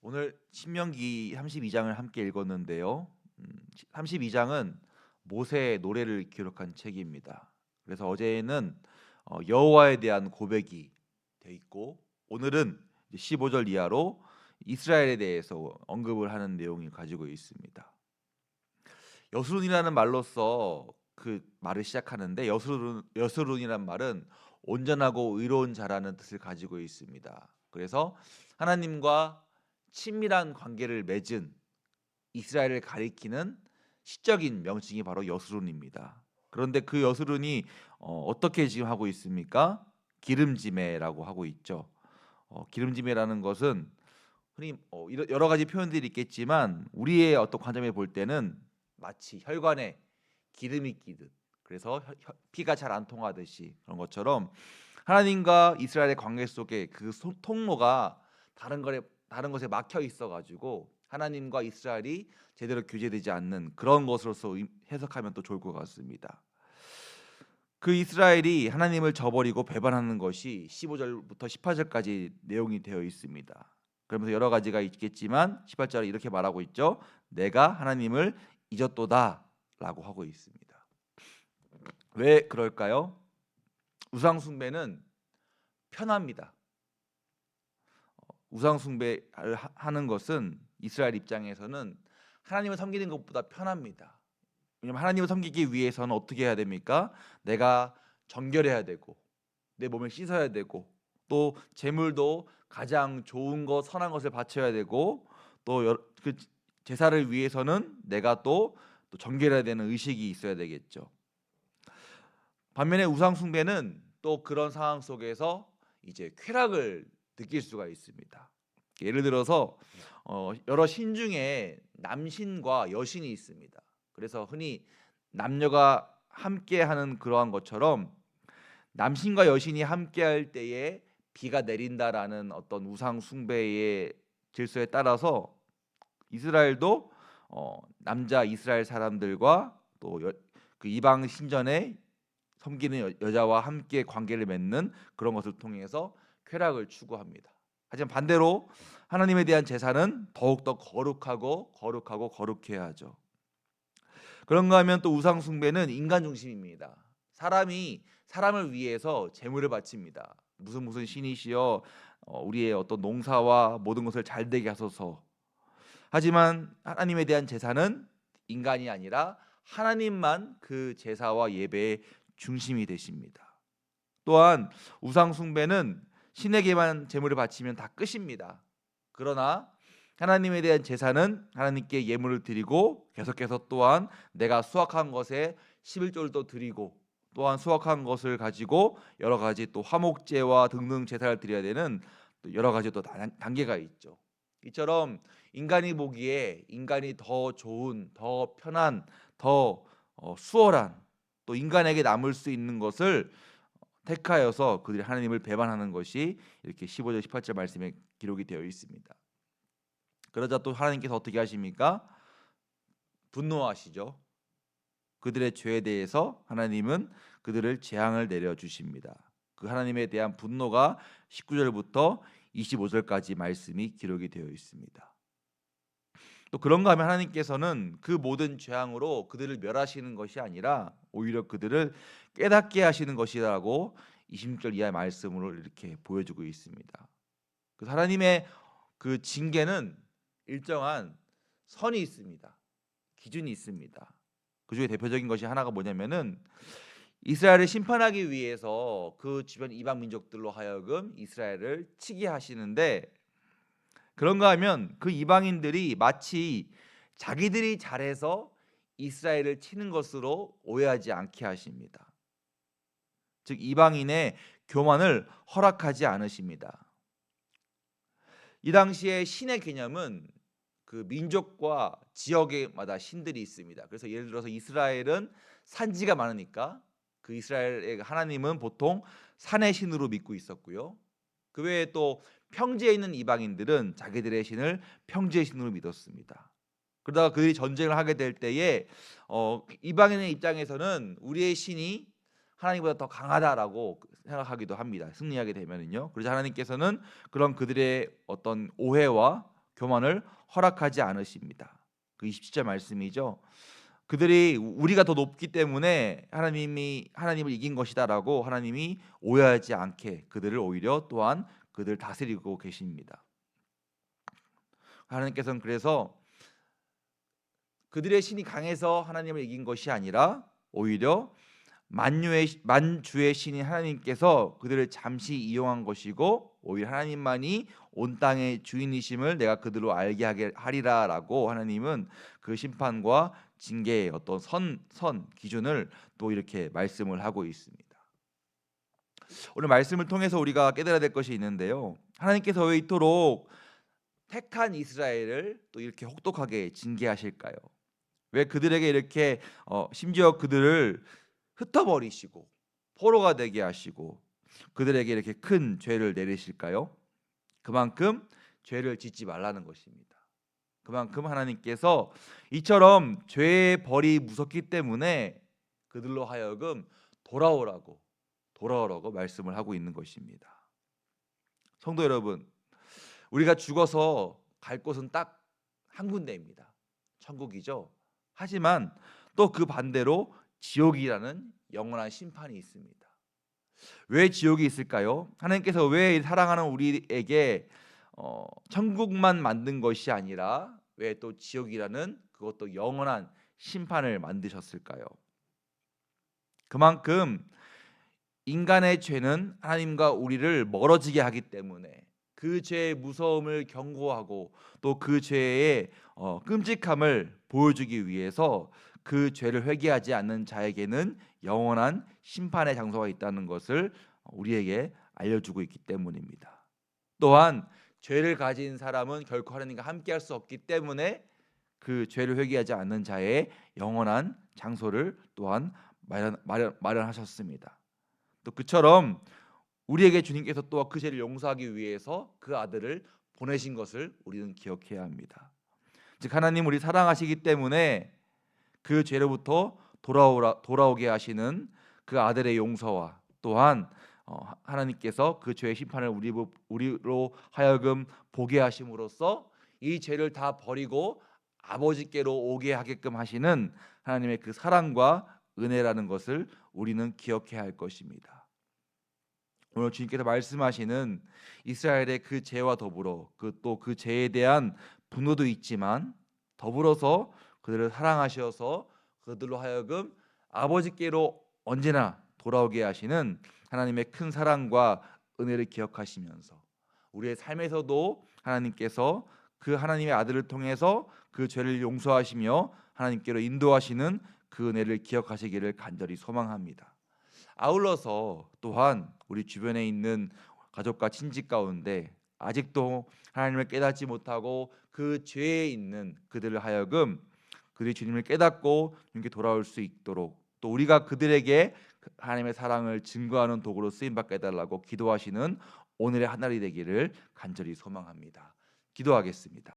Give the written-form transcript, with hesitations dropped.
오늘 신명기 32장을 함께 읽었는데요. 32장은 모세의 노래를 기록한 책입니다. 그래서 어제는 여호와에 대한 고백이 돼 있고, 오늘은 15절 이하로 이스라엘에 대해서 언급을 하는 내용이 가지고 있습니다. 여스룬이라는 말로서 그 말을 시작하는데, 여스룬이란 말은 온전하고 의로운 자라는 뜻을 가지고 있습니다. 그래서 하나님과 친밀한 관계를 맺은 이스라엘을 가리키는 시적인 명칭이 바로 여스룬입니다. 그런데 그 여스룬이 어떻게 지금 하고 있습니까? 기름지매라고 하고 있죠. 기름지매라는 것은 흔히 여러 가지 표현들이 있겠지만, 우리의 어떤 관점에 볼 때는 마치 혈관에 기름이 끼듯, 그래서 피가 잘 안 통하듯이, 그런 것처럼 하나님과 이스라엘의 관계 속에 그 통로가 다른 것에 막혀 있어 가지고 하나님과 이스라엘이 제대로 교제되지 않는 그런 것으로서 해석하면 또 좋을 것 같습니다. 그 이스라엘이 하나님을 저버리고 배반하는 것이 15절부터 18절까지 내용이 되어 있습니다. 그러면서 여러 가지가 있겠지만 18절에 이렇게 말하고 있죠. 내가 하나님을 잊었도다라고 하고 있습니다. 왜 그럴까요? 우상 숭배는 편합니다. 우상 숭배를 하는 것은 이스라엘 입장에서는 하나님을 섬기는 것보다 편합니다. 왜냐하면 하나님을 섬기기 위해서는 어떻게 해야 됩니까? 내가 정결해야 되고, 내 몸을 씻어야 되고, 또 제물도 가장 좋은 것, 선한 것을 바쳐야 되고, 또 그 제사를 위해서는 내가 또 정결해야 되는 의식이 있어야 되겠죠. 반면에 우상 숭배는 또 그런 상황 속에서 이제 쾌락을 느낄 수가 있습니다. 예를 들어서 여러 신 중에 남신과 여신이 있습니다. 그래서 흔히 남녀가 함께하는 그러한 것처럼 남신과 여신이 함께할 때에 비가 내린다라는 어떤 우상 숭배의 질서에 따라서 이스라엘도 남자 이스라엘 사람들과 또 그 이방 신전에 섬기는 여자와 함께 관계를 맺는 그런 것을 통해서 쾌락을 추구합니다. 하지만 반대로 하나님에 대한 제사는 더욱더 거룩해야 하죠. 그런가 하면 또 우상 숭배는 인간 중심입니다. 사람이 사람을 위해서 제물을 바칩니다. 무슨 신이시여 우리의 어떤 농사와 모든 것을 잘 되게 하소서. 하지만 하나님에 대한 제사는 인간이 아니라 하나님만 그 제사와 예배의 중심이 되십니다. 또한 우상 숭배는 신에게만 제물을 바치면 다 끝입니다. 그러나 하나님에 대한 제사는 하나님께 예물을 드리고, 계속해서 또한 내가 수확한 것에 11조를 드리고, 또한 수확한 것을 가지고 여러 가지 또 화목제와 등등 제사를 드려야 되는 또 여러 가지 또 단계가 있죠. 이처럼 인간이 보기에 인간이 더 좋은, 더 편한, 더 수월한, 또 인간에게 남을 수 있는 것을 택하여서 그들이 하나님을 배반하는 것이 이렇게 15절 18절 말씀에 기록이 되어 있습니다. 그러자 또 하나님께서 어떻게 하십니까? 분노하시죠. 그들의 죄에 대해서 하나님은 그들을 재앙을 내려 주십니다. 그 하나님에 대한 분노가 19절부터 25절까지 말씀이 기록이 되어 있습니다. 또 그런가 하면 하나님께서는 그 모든 재앙으로 그들을 멸하시는 것이 아니라 오히려 그들을 깨닫게 하시는 것이라고 20절 이하의 말씀으로 이렇게 보여주고 있습니다. 그 하나님의 그 징계는 일정한 선이 있습니다. 기준이 있습니다. 그 중에 대표적인 것이 하나가 뭐냐면은 이스라엘을 심판하기 위해서 그 주변 이방 민족들로 하여금 이스라엘을 치게 하시는데, 그런가 하면 그 이방인들이 마치 자기들이 잘해서 이스라엘을 치는 것으로 오해하지 않게 하십니다. 즉 이방인의 교만을 허락하지 않으십니다. 이 당시에 신의 개념은 그 민족과 지역마다 신들이 있습니다. 그래서 예를 들어서 이스라엘은 산지가 많으니까 그 이스라엘의 하나님은 보통 산의 신으로 믿고 있었고요. 그 외에 또 평지에 있는 이방인들은 자기들의 신을 평지의 신으로 믿었습니다. 그러다가 그들이 전쟁을 하게 될 때에 이방인의 입장에서는 우리의 신이 하나님보다 더 강하다라고 생각하기도 합니다. 승리하게 되면은요. 그래서 하나님께서는 그런 그들의 어떤 오해와 교만을 허락하지 않으십니다. 그 27절 말씀이죠. 그들이 우리가 더 높기 때문에 하나님을 이긴 것이다라고 하나님이 오해하지 않게 그들을 오히려 또한 그들 다스리고 계십니다. 하나님께서는 그래서 그들의 신이 강해서 하나님을 이긴 것이 아니라 오히려 만주의 신인 하나님께서 그들을 잠시 이용한 것이고 오히려 하나님만이 온 땅의 주인이심을 내가 그들로 알게 하게 하리라라고 하나님은 그 심판과 징계의 어떤 선 기준을 또 이렇게 말씀을 하고 있습니다. 오늘 말씀을 통해서 우리가 깨달아야 될 것이 있는데요. 하나님께서 왜 이토록 택한 이스라엘을 또 이렇게 혹독하게 징계하실까요? 왜 그들에게 이렇게 심지어 그들을 흩어버리시고 포로가 되게 하시고 그들에게 이렇게 큰 죄를 내리실까요? 그만큼 죄를 짓지 말라는 것입니다. 그만큼 하나님께서 이처럼 죄의 벌이 무섭기 때문에 그들로 하여금 돌아오라고 말씀을 하고 있는 것입니다. 성도 여러분, 우리가 죽어서 갈 곳은 딱 한 군데입니다. 천국이죠. 하지만 또 그 반대로 지옥이라는 영원한 심판이 있습니다. 왜 지옥이 있을까요? 하나님께서 왜 사랑하는 우리에게 천국만 만든 것이 아니라 왜 또 지옥이라는 그것도 영원한 심판을 만드셨을까요? 그만큼 인간의 죄는 하나님과 우리를 멀어지게 하기 때문에 그 죄의 무서움을 경고하고 또 그 죄의 끔찍함을 보여주기 위해서 그 죄를 회개하지 않는 자에게는 영원한 심판의 장소가 있다는 것을 우리에게 알려주고 있기 때문입니다. 또한 죄를 가진 사람은 결코 하나님과 함께할 수 없기 때문에 그 죄를 회개하지 않는 자의 영원한 장소를 또한 마련하셨습니다. 또 그처럼 우리에게 주님께서 또 그 죄를 용서하기 위해서 그 아들을 보내신 것을 우리는 기억해야 합니다. 즉 하나님 우리 사랑하시기 때문에 그 죄로부터 돌아오게 하시는 그 아들의 용서와 또한 하나님께서 그 죄의 심판을 우리로 하여금 보게 하심으로써 이 죄를 다 버리고 아버지께로 오게 하게끔 하시는 하나님의 그 사랑과 은혜라는 것을 우리는 기억해야 할 것입니다. 오늘 주님께서 말씀하시는 이스라엘의 그 죄와 더불어 그 죄에 대한 분노도 있지만 더불어서 그들을 사랑하셔서 그들로 하여금 아버지께로 언제나 돌아오게 하시는 하나님의 큰 사랑과 은혜를 기억하시면서 우리의 삶에서도 하나님께서 그 하나님의 아들을 통해서 그 죄를 용서하시며 하나님께로 인도하시는 그 은혜를 기억하시기를 간절히 소망합니다. 아울러서 또한 우리 주변에 있는 가족과 친지 가운데 아직도 하나님을 깨닫지 못하고 그 죄에 있는 그들을 하여금 그들이 주님을 깨닫고 주님께 돌아올 수 있도록 또 우리가 그들에게 하나님의 사랑을 증거하는 도구로 쓰임 받게 해달라고 기도하시는 오늘의 하늘이 되기를 간절히 소망합니다. 기도하겠습니다.